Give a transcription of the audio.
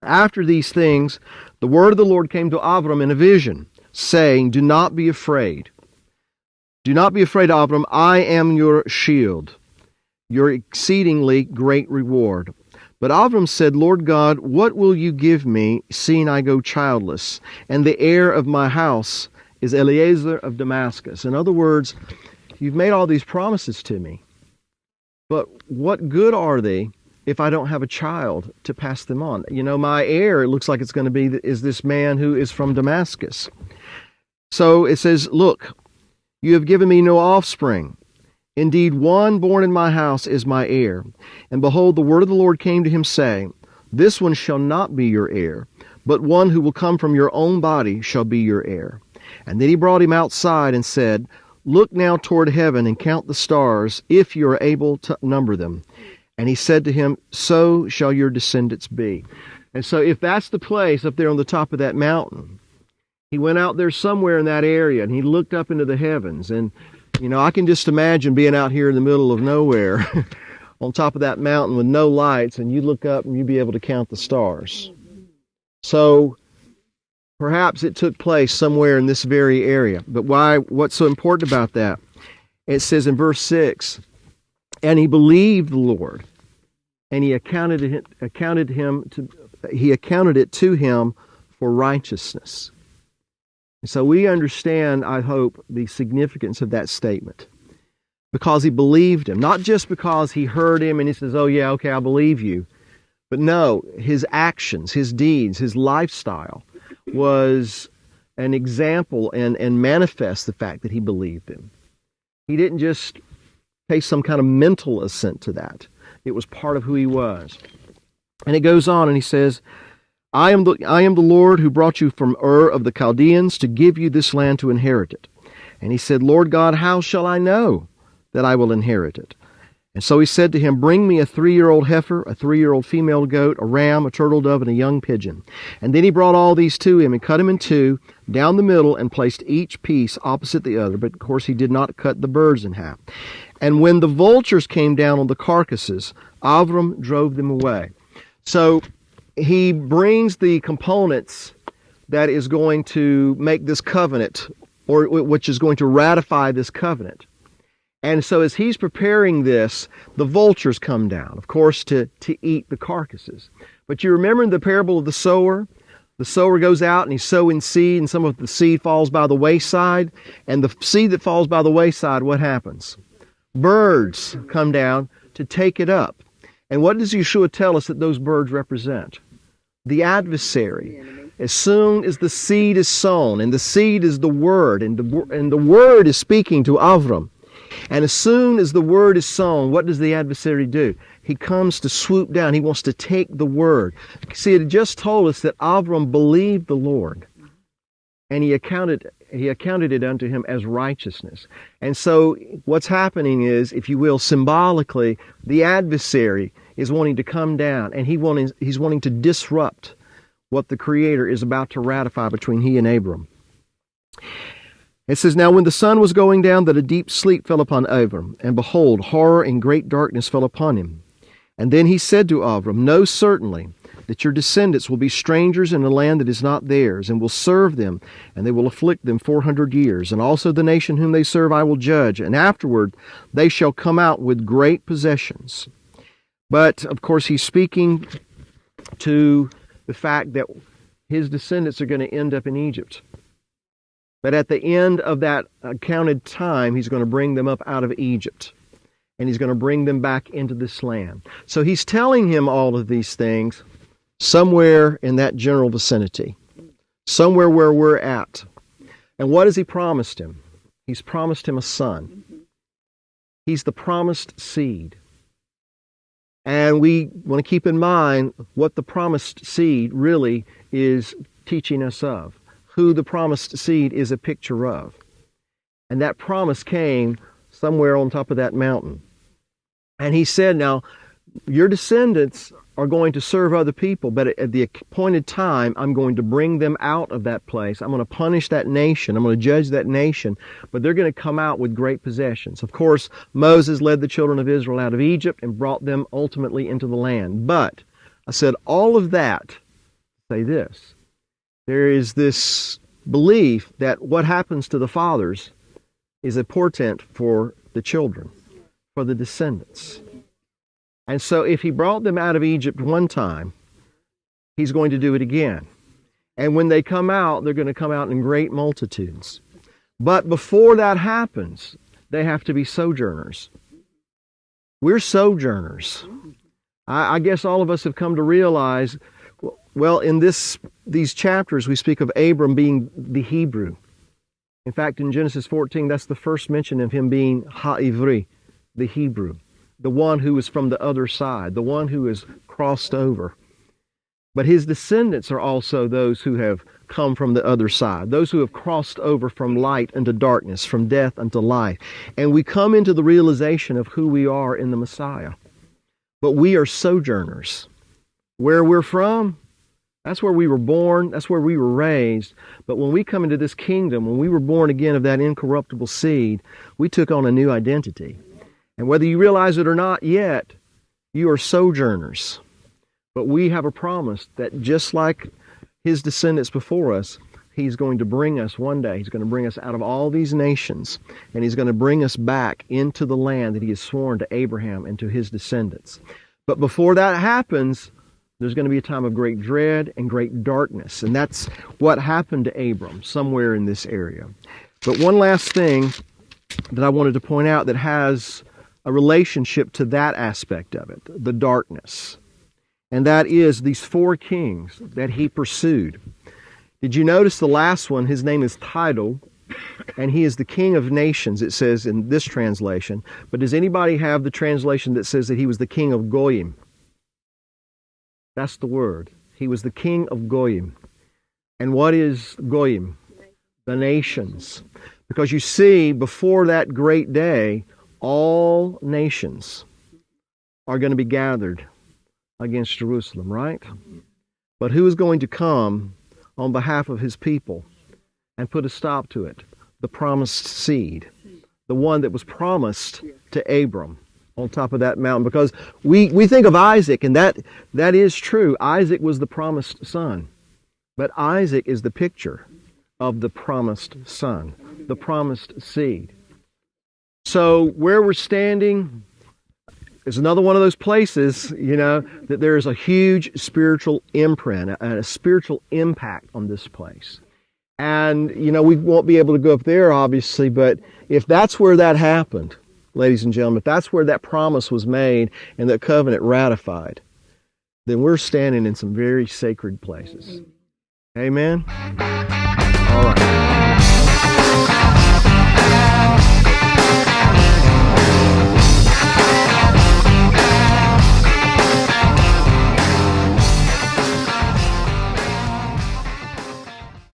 After these things, the word of the Lord came to Avram in a vision, saying, Do not be afraid. Do not be afraid, Avram. I am your shield, your exceedingly great reward. But Avram said, Lord God, what will you give me, seeing I go childless, and the heir of my house is Eliezer of Damascus? In other words, you've made all these promises to me, but what good are they if I don't have a child to pass them on? You know, my heir, it looks like it's going to be, is this man who is from Damascus. So it says, look, you have given me no offspring. Indeed, one born in my house is my heir. And behold, the word of the Lord came to him, saying, This one shall not be your heir, but one who will come from your own body shall be your heir. And then he brought him outside and said, Look now toward heaven and count the stars, if you are able to number them. And he said to him, So shall your descendants be. And so if that's the place up there on the top of that mountain, he went out there somewhere in that area and he looked up into the heavens. And, you know, I can just imagine being out here in the middle of nowhere on top of that mountain with no lights, and you look up and you'd be able to count the stars. So perhaps it took place somewhere in this very area. But what's so important about that? It says in verse 6, And he believed the Lord, and he accounted it to him for righteousness. And so we understand, I hope, the significance of that statement. Because he believed him. Not just because he heard him and he says, oh yeah, okay, I believe you. But no, his actions, his deeds, his lifestyle was an example and manifest the fact that he believed him. He didn't just pay some kind of mental assent to that. It was part of who he was. And it goes on and he says, I am the Lord who brought you from Ur of the Chaldeans to give you this land to inherit it. And he said, Lord God, how shall I know that I will inherit it? And so he said to him, Bring me a 3-year-old heifer, a 3-year-old female goat, a ram, a turtle dove, and a young pigeon. And then he brought all these to him and cut them in two down the middle and placed each piece opposite the other. But of course he did not cut the birds in half. And when the vultures came down on the carcasses, Avram drove them away. So he brings the components that is going to make this covenant, or which is going to ratify this covenant. And so as he's preparing this, the vultures come down, of course, to eat the carcasses. But you remember the parable of the sower? The sower goes out and he's sowing seed, and some of the seed falls by the wayside. And the seed that falls by the wayside, what happens? Birds come down to take it up. And what does Yeshua tell us that those birds represent? The adversary. As soon as the seed is sown, and the seed is the word, and the word is speaking to Avram. And as soon as the word is sown, what does the adversary do? He comes to swoop down. He wants to take the word. See, it had just told us that Avram believed the Lord, and he accounted it unto him as righteousness. And so what's happening is, if you will, symbolically, the adversary is wanting to come down, and he's wanting to disrupt what the Creator is about to ratify between he and Abram. It says, Now when the sun was going down, that a deep sleep fell upon Abram, and behold, horror and great darkness fell upon him. And then he said to Abram, Know certainly that your descendants will be strangers in a land that is not theirs, and will serve them, and they will afflict them 400 years. And also the nation whom they serve I will judge, and afterward they shall come out with great possessions. But, of course, he's speaking to the fact that his descendants are going to end up in Egypt. But at the end of that accounted time, he's going to bring them up out of Egypt. And he's going to bring them back into this land. So he's telling him all of these things somewhere in that general vicinity. Somewhere where we're at. And what has he promised him? He's promised him a son. He's the promised seed. And we want to keep in mind what the promised seed really is teaching us of. Who the promised seed is a picture of. And that promise came somewhere on top of that mountain. And he said, now, your descendants are going to serve other people, but at the appointed time, I'm going to bring them out of that place. I'm going to punish that nation. I'm going to judge that nation, but they're going to come out with great possessions. Of course, Moses led the children of Israel out of Egypt and brought them ultimately into the land. But I said all of that say this. There is this belief that what happens to the fathers is a portent for the children, for the descendants. And so if he brought them out of Egypt one time, he's going to do it again. And when they come out, they're going to come out in great multitudes. But before that happens, they have to be sojourners. We're sojourners. I guess all of us have come to realize, well, in these chapters, we speak of Abram being the Hebrew. In fact, in Genesis 14, that's the first mention of him being Ha-Ivri, the Hebrew, the one who is from the other side, the one who is crossed over. But his descendants are also those who have come from the other side, those who have crossed over from light unto darkness, from death unto life. And we come into the realization of who we are in the Messiah. But we are sojourners. Where we're from, that's where we were born, that's where we were raised. But when we come into this kingdom, when we were born again of that incorruptible seed, we took on a new identity. And whether you realize it or not yet, you are sojourners. But we have a promise that just like his descendants before us, he's going to bring us one day. He's going to bring us out of all these nations, and he's going to bring us back into the land that he has sworn to Abraham and to his descendants. But before that happens, there's going to be a time of great dread and great darkness. And that's what happened to Abram somewhere in this area. But one last thing that I wanted to point out that has a relationship to that aspect of it, the darkness. And that is these 4 kings that he pursued. Did you notice the last one? His name is Tidal, and he is the king of nations, it says in this translation. But does anybody have the translation that says that he was the king of Goyim? That's the word. He was the king of Goyim. And what is Goyim? The nations. Because you see, before that great day, all nations are going to be gathered against Jerusalem, right? But who is going to come on behalf of his people and put a stop to it? The promised seed, the one that was promised to Abram on top of that mountain. Because we think of Isaac, and that is true. Isaac was the promised son. But Isaac is the picture of the promised son, the promised seed. So where we're standing is another one of those places, that there is a huge spiritual imprint, a spiritual impact on this place. And, we won't be able to go up there, obviously, but if that's where that happened, ladies and gentlemen, if that's where that promise was made and that covenant ratified, then we're standing in some very sacred places. Amen?